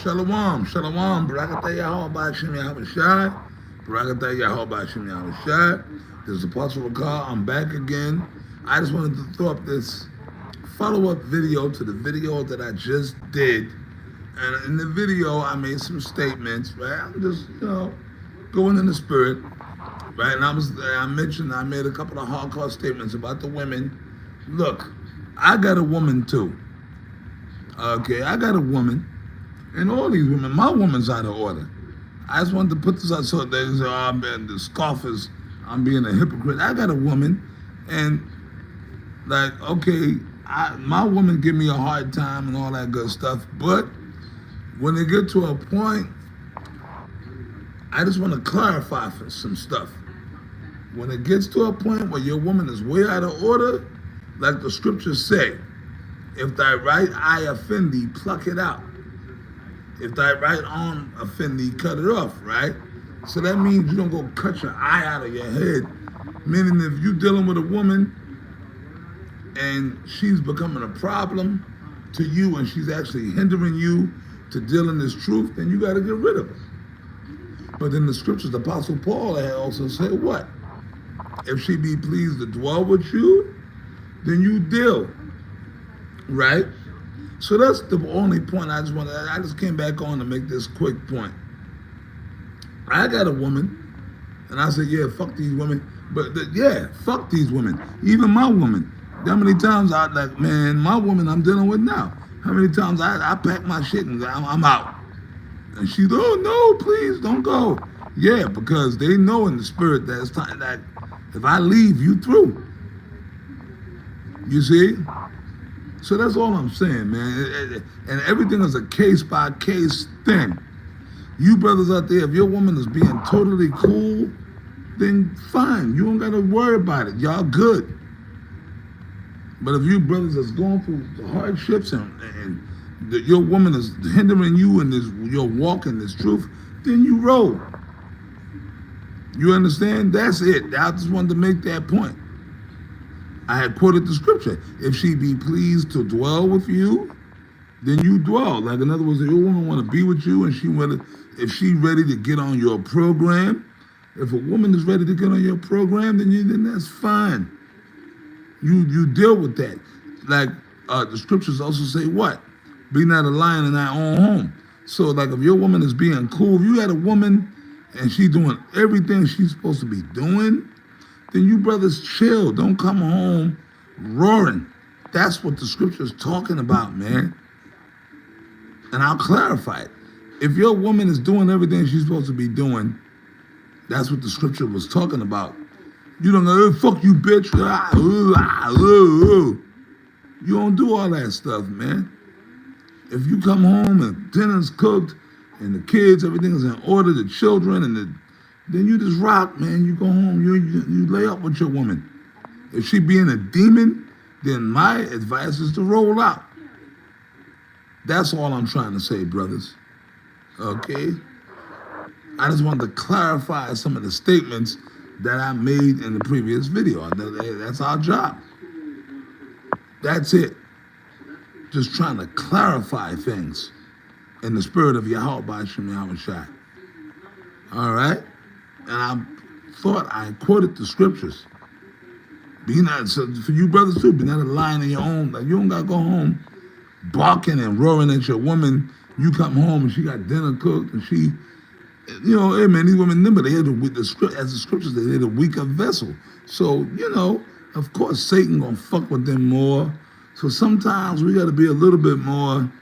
Shalom, shalom, Barakatah Yahweh Bashim Yahweh Shai. Barakatah Yahweh Bashim Yahweh Shai. This is Apostle Rakar. I'm back again. I just wanted to throw up this follow-up video to the video that I just did. And in the video, I made some statements, right? I'm just, going in the spirit, right? And I made a couple of hardcore statements about the women. Look, I got a woman too. Okay, I got a woman. And all these women, my woman's out of order. I just wanted to put this out so there's the scoffers, I'm being a hypocrite. I got a woman, and my woman give me a hard time and all that good stuff, but when they get to a point, I just want to clarify for some stuff. When it gets to a point where your woman is way out of order, like the scriptures say, if thy right eye offend thee, pluck it out. If thy right arm offend thee, cut it off, right? So that means you don't go cut your eye out of your head. Meaning if you're dealing with a woman and she's becoming a problem to you and she's actually hindering you to deal in this truth, then you got to get rid of her. But in the scriptures, the Apostle Paul had also said what? If she be pleased to dwell with you, then you deal, right? So that's the only point I just came back on to make this quick point. I got a woman, and I said, yeah, fuck these women. But fuck these women. Even my woman. How many times my woman I'm dealing with now. How many times I pack my shit and I'm out. And she's, oh no, please don't go. Yeah, because they know in the spirit that it's time that if I leave, you through. You see? So that's all I'm saying, man. And everything is a case-by-case thing. You brothers out there, if your woman is being totally cool, then fine. You don't got to worry about it. Y'all good. But if you brothers is going through hardships and your woman is hindering you in your walk in this truth, then you roll. You understand? That's it. I just wanted to make that point. I had quoted the scripture. If she be pleased to dwell with you, then you dwell. Like in other words, if your woman want to be with you and if she ready to get on your program, if a woman is ready to get on your program, then that's fine. You deal with that. Like the scriptures also say what? Be not a lion in thy own home. So like if your woman is being cool, if you got a woman and she doing everything she's supposed to be doing, then you brothers chill. Don't come home roaring. That's what the scripture is talking about, man. And I'll clarify it. If your woman is doing everything she's supposed to be doing, that's what the scripture was talking about. You don't go, fuck you, bitch. You don't do all that stuff, man. If you come home and dinner's cooked and the kids, everything is in order, the children, then you just rock, man. You go home, you lay up with your woman. If she being a demon, then my advice is to roll out. That's all I'm trying to say, brothers. Okay? I just wanted to clarify some of the statements that I made in the previous video. That's our job. That's it. Just trying to clarify things in the spirit of Yahweh Bashim Yahweh Shai. All right? And I thought I quoted the scriptures. So for you brothers too, be not a lion in your own. Like you don't gotta go home barking and roaring at your woman. You come home and she got dinner cooked and she, hey man, these women, remember they had as the scriptures, they had a weaker vessel. So, of course Satan gonna fuck with them more. So sometimes we gotta be a little bit more,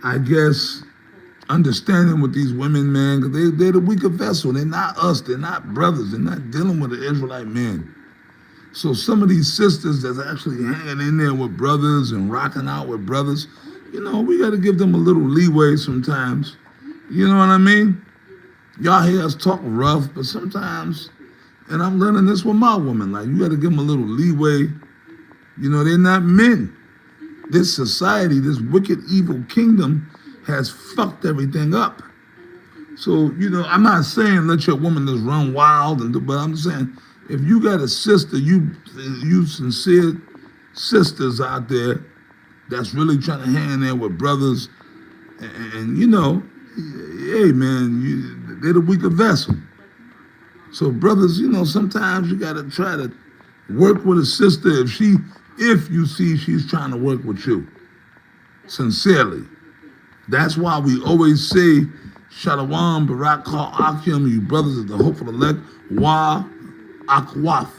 I guess, understanding with these women, man, because they're the weaker vessel. They're not us. They're not brothers. They're not dealing with the Israelite men. So some of these sisters that's actually hanging in there with brothers and rocking out with brothers, we got to give them a little leeway sometimes. You know what I mean? Y'all hear us talk rough, but sometimes, and I'm learning this with my woman, like you got to give them a little leeway. They're not men. This society, this wicked, evil kingdom has fucked everything up. So, I'm not saying let your woman just run wild, but I'm saying if you got a sister, you sincere sisters out there that's really trying to hang in there with brothers And you know, hey man, they're the weaker vessel. So brothers, you know, sometimes you gotta try to work with a sister if you see she's trying to work with you sincerely. That's why we always say, Shalom, Barak Akim, you brothers of the hopeful elect, Wa Akwaf,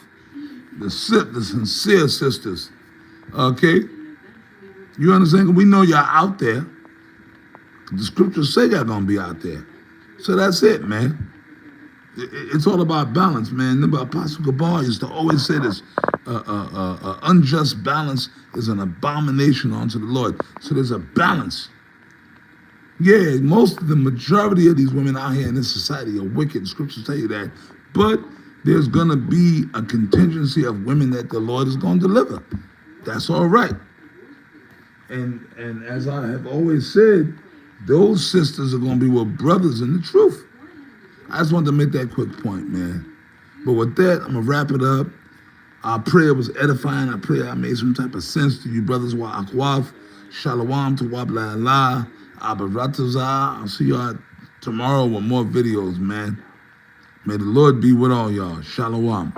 the sincere sisters. Okay? You understand? We know y'all out there. The scriptures say y'all gonna be out there. So that's it, man. It's all about balance, man. Remember, Apostle Gabar used to always say this, unjust balance is an abomination unto the Lord. So there's a balance. Yeah, the majority of these women out here in this society are wicked. Scriptures tell you that. But there's going to be a contingency of women that the Lord is going to deliver. That's all right. And as I have always said, those sisters are going to be with brothers in the truth. I just wanted to make that quick point, man. But with that, I'm going to wrap it up. I pray it was edifying. I pray I made some type of sense to you brothers. Wa akwaf, shalom to wab la la, abaratazah. I'll see y'all tomorrow with more videos, man. May the Lord be with all y'all. Shalom.